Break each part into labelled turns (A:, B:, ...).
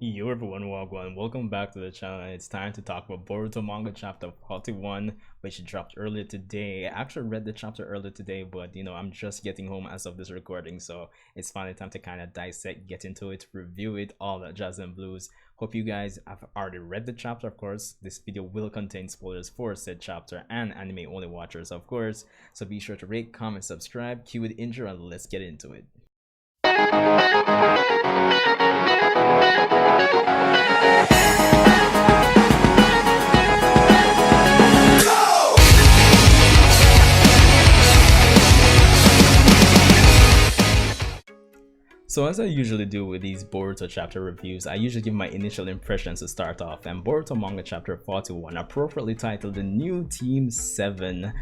A: Yo everyone, welcome back to the channel. It's time to talk about Boruto Manga chapter 41, which dropped earlier today. I actually read the chapter earlier today, but I'm just getting home as of this recording, so it's finally time to kind of dissect, get into it, review it, all that jazz and blues. Hope you guys have already read the chapter. Of course, this video will contain spoilers for said chapter and anime only watchers, of course, so be sure to rate, comment, subscribe, cue the intro, and let's get into it. So as I usually do with these Boruto chapter reviews, I usually give my initial impressions to start off, and Boruto Manga chapter 41, appropriately titled The New Team 7.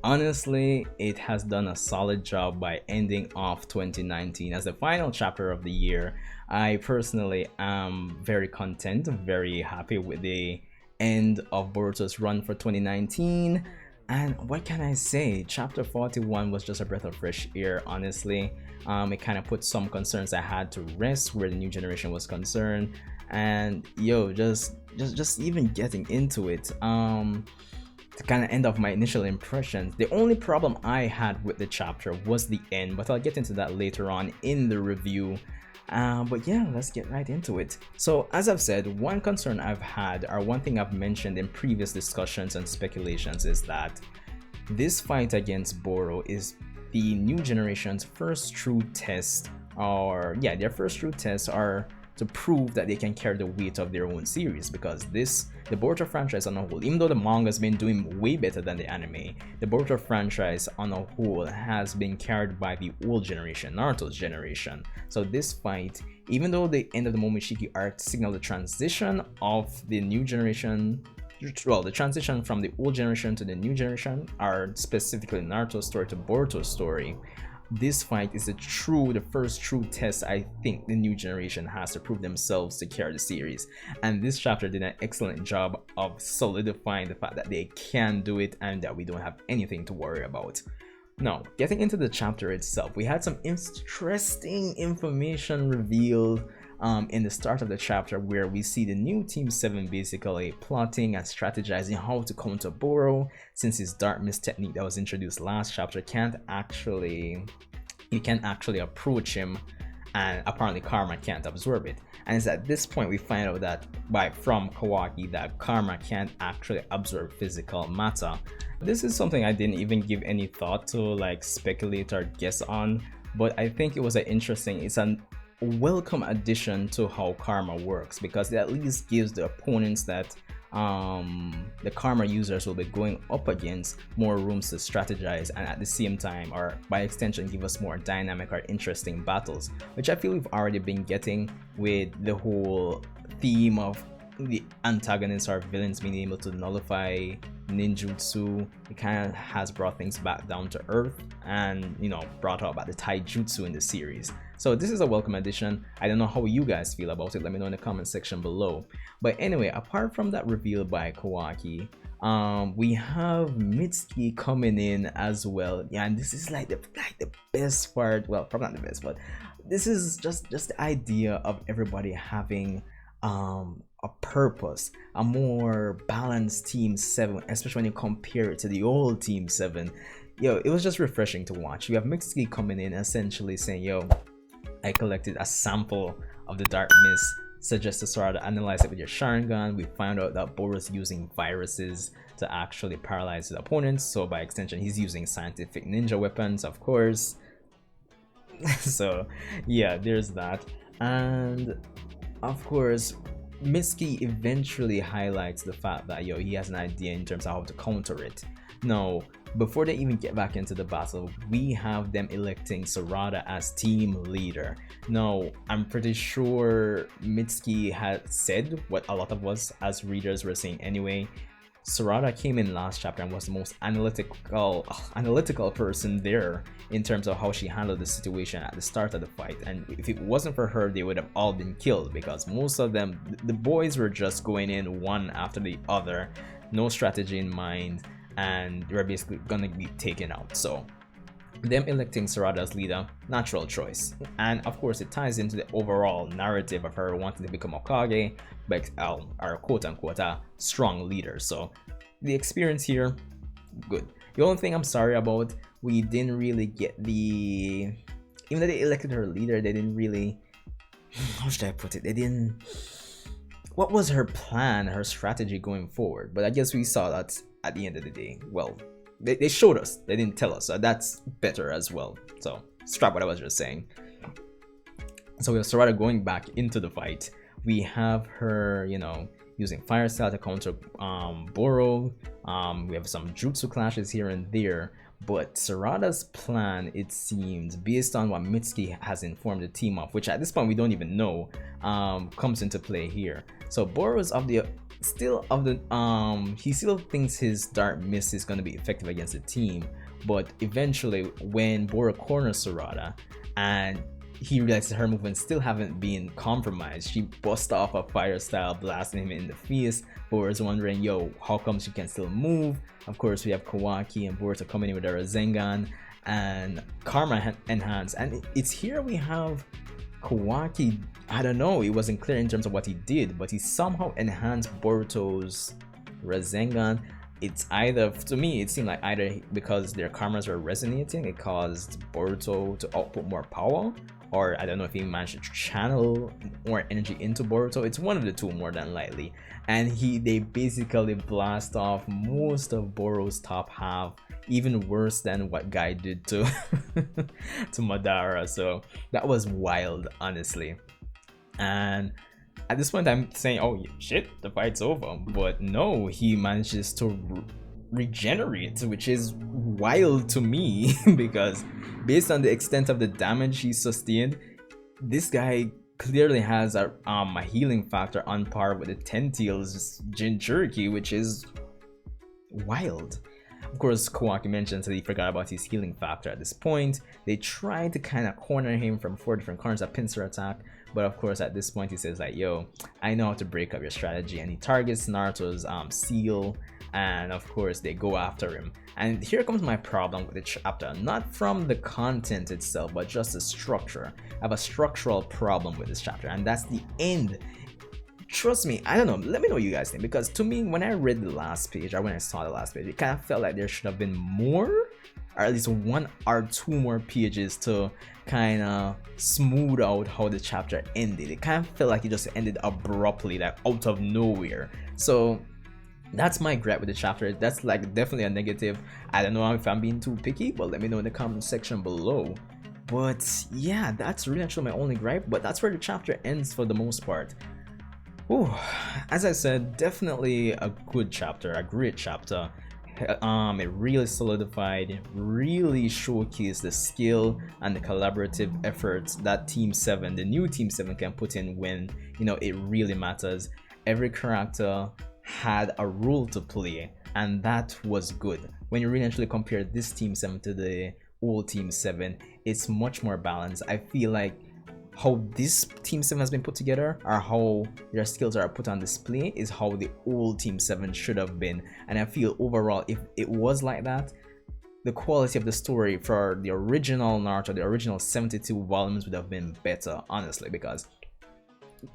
A: Honestly, it has done a solid job by ending off 2019 as the final chapter of the year. I personally am very content, very happy with the end of Boruto's run for 2019. And what can I say? Chapter 41 was just a breath of fresh air, honestly. It kind of put some concerns I had to rest where the new generation was concerned. And just even getting into it, to kind of end off my initial impressions, the only problem I had with the chapter was the end, but I'll get into that later on in the review. But yeah, let's get right into it. So as I've said, one concern I've had, or one thing I've mentioned in previous discussions and speculations, is that this fight against Boro is the new generation's first true test, or yeah, their first true test are to prove that they can carry the weight of their own series, because the Boruto franchise on a whole, even though the manga has been doing way better than the anime, the Boruto franchise on a whole has been carried by the old generation, Naruto's generation. So this fight, even though the end of the Momoshiki arc signaled the transition of the new generation, well, the transition from the old generation to the new generation, or specifically Naruto's story to Boruto's story, this fight is the first true test I think the new generation has to prove themselves to carry the series. And this chapter did an excellent job of solidifying the fact that they can do it and that we don't have anything to worry about. Now, getting into the chapter itself, we had some interesting information revealed in the start of the chapter, where we see the new Team 7 basically plotting and strategizing how to counter Boro, since his dark mist technique that was introduced last chapter can't actually approach him, and apparently Karma can't absorb it. And it's at this point we find out that from Kawaki that Karma can't actually absorb physical matter. This is something I didn't even give any thought to, like speculate or guess on, but I think it was it's a welcome addition to how Karma works, because it at least gives the opponents that the Karma users will be going up against more rooms to strategize, and at the same time, or by extension, give us more dynamic or interesting battles, which I feel we've already been getting with the whole theme of the antagonists or villains being able to nullify ninjutsu. It kind of has brought things back down to earth, and brought up about the taijutsu in the series. So this is a welcome addition. I don't know how you guys feel about it. Let me know in the comment section below. But anyway, apart from that reveal by Kawaki, we have Mitsuki coming in as well. Yeah, and this is like the best part. Well, probably not the best, but this is just the idea of everybody having a purpose, a more balanced Team 7, especially when you compare it to the old Team 7. It was just refreshing to watch. You have Mitsuki coming in essentially saying, I collected a sample of the dark mist, suggest to Sarada analyze it with your Sharingan. We found out that Boro's using viruses to actually paralyze his opponents, so by extension he's using scientific ninja weapons, of course. So yeah, there's that. And of course, Mitsuki eventually highlights the fact that he has an idea in terms of how to counter it. Now, before they even get back into the battle, we have them electing Sarada as team leader. Now, I'm pretty sure Mitsuki had said what a lot of us as readers were saying anyway. Sarada came in last chapter and was the most analytical person there in terms of how she handled the situation at the start of the fight, and if it wasn't for her, they would have all been killed, because most of them, the boys, were just going in one after the other, no strategy in mind, and they were basically gonna be taken out. So them electing Sarada as leader, natural choice. And of course, it ties into the overall narrative of her wanting to become Hokage, but our quote-unquote strong leader. So the experience here, good. The only thing I'm sorry about, we didn't really get the... Even though they elected her leader, they didn't really... How should I put it? They didn't... What was her plan, her strategy going forward? But I guess we saw that at the end of the day. Well, they showed us, they didn't tell us, so that's better as well. So scrap what I was just saying. So we have Sarada going back into the fight. We have her, you know, using fire style to counter Boro. We have some jutsu clashes here and there, but Sarada's plan, it seems, based on what Mitsuki has informed the team of, which at this point we don't even know, comes into play here. So Boro's of the he still thinks his dark mist is going to be effective against the team, but eventually when Boro corners Sarada and he realizes her movements still haven't been compromised, she busts off a fire style, blasting him in the face. Boro's wondering, yo, how come she can still move? Of course, we have Kawaki and Boruto coming in with their Rasengan and Karma enhance, and it's here we have Kawaki. I don't know, it wasn't clear in terms of what he did, but he somehow enhanced Boruto's Rasengan. It's either, to me, it seemed like either because their karmas were resonating, it caused Boruto to output more power, or I don't know if he managed to channel more energy into Boruto. It's one of the two more than likely. And they basically blast off most of Boro's top half, even worse than what Guy did to to Madara. So that was wild, honestly. And at this point I'm saying, oh shit, the fight's over, but no, he manages to regenerate, which is wild to me because based on the extent of the damage he sustained, this guy clearly has a healing factor on par with the Ten Tails Jinchuriki, which is wild. Of course, Kawaki mentions that he forgot about his healing factor at this point. They tried to kind of corner him from 4 different corners, a pincer attack, but of course at this point he says like, yo, I know how to break up your strategy, and he targets Naruto's seal, and of course they go after him. And here comes my problem with the chapter, not from the content itself, but just the structure. I have a structural problem with this chapter, and that's the end. Trust me, I don't know, let me know what you guys think, because to me, when I read the last page, or when I saw the last page, it kind of felt like there should have been more, or at least 1 or 2 more pages to kind of smooth out how the chapter ended. It kind of felt like it just ended abruptly, like out of nowhere. So that's my gripe with the chapter. That's like definitely a negative. I don't know if I'm being too picky, but let me know in the comment section below. But yeah, that's really actually my only gripe, but that's where the chapter ends for the most part. Ooh, as I said, definitely a good chapter, a great chapter. It really solidified, really showcased the skill and the collaborative efforts that Team 7, the new Team 7, can put in when, you know, it really matters. Every character had a role to play, and that was good. When you really actually compare this Team 7 to the old Team 7, it's much more balanced. I feel like how this Team 7 has been put together, or how their skills are put on display, is how the old Team 7 should have been. And I feel overall, if it was like that, the quality of the story for the original Naruto, the original 72 volumes, would have been better, honestly. Because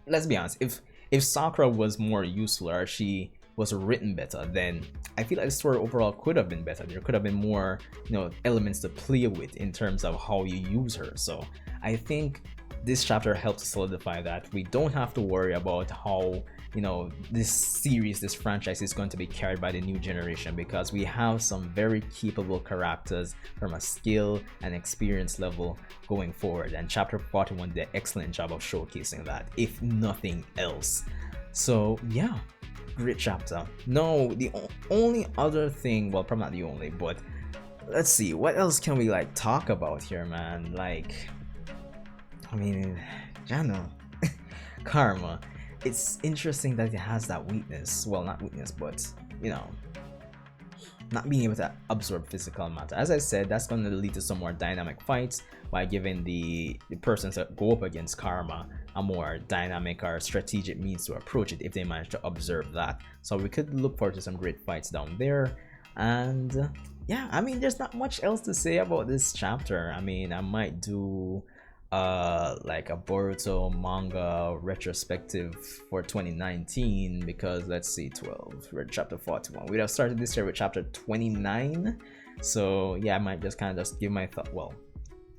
A: let's be honest, if Sakura was more useful, or she was written better, then I feel like the story overall could have been better. There could have been more, you know, elements to play with in terms of how you use her. So I think this chapter helps solidify that. We don't have to worry about how, you know, this series, this franchise is going to be carried by the new generation, because we have some very capable characters from a skill and experience level going forward, and chapter 41 did an excellent job of showcasing that, if nothing else. So yeah, great chapter. No, the only other thing, well, probably not the only, but let's see, what else can we like talk about here, man? Like, I mean, Jano, Karma. It's interesting that it has that weakness. Well, not weakness, but, you know, not being able to absorb physical matter. As I said, that's going to lead to some more dynamic fights by giving the persons that go up against Karma a more dynamic or strategic means to approach it if they manage to observe that. So we could look forward to some great fights down there. And yeah, I mean, there's not much else to say about this chapter. I mean, I might do like a Boruto manga retrospective for 2019, because let's see, 12, we're at chapter 41. We'd have started this year with chapter 29. So yeah, I might just kind of just give my thought, well,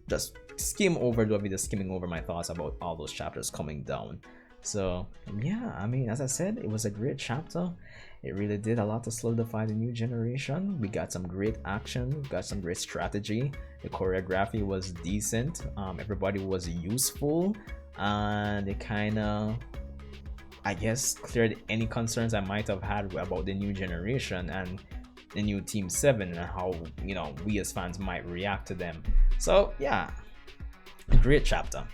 A: just skim over, do a video skimming over my thoughts about all those chapters coming down. So yeah, I mean, as I said, it was a great chapter. It really did a lot to solidify the new generation. We got some great action, we got some great strategy. The choreography was decent. Everybody was useful, and it kind of, I guess, cleared any concerns I might have had about the new generation and the new Team 7 and how, you know, we as fans might react to them. So yeah, great chapter.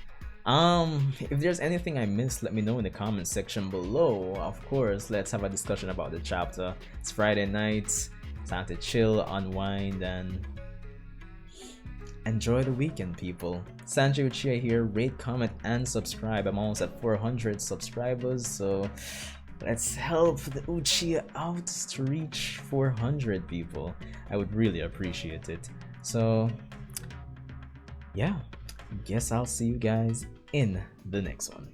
A: If there's anything I missed, let me know in the comment section below. Of course, let's have a discussion about the chapter. It's Friday night, time to chill, unwind, and enjoy the weekend, people. Sarada Uchiha here. Rate, comment, and subscribe. I'm almost at 400 subscribers, so let's help the Uchiha out to reach 400 people. I would really appreciate it. So yeah, guess I'll see you guys in the next one.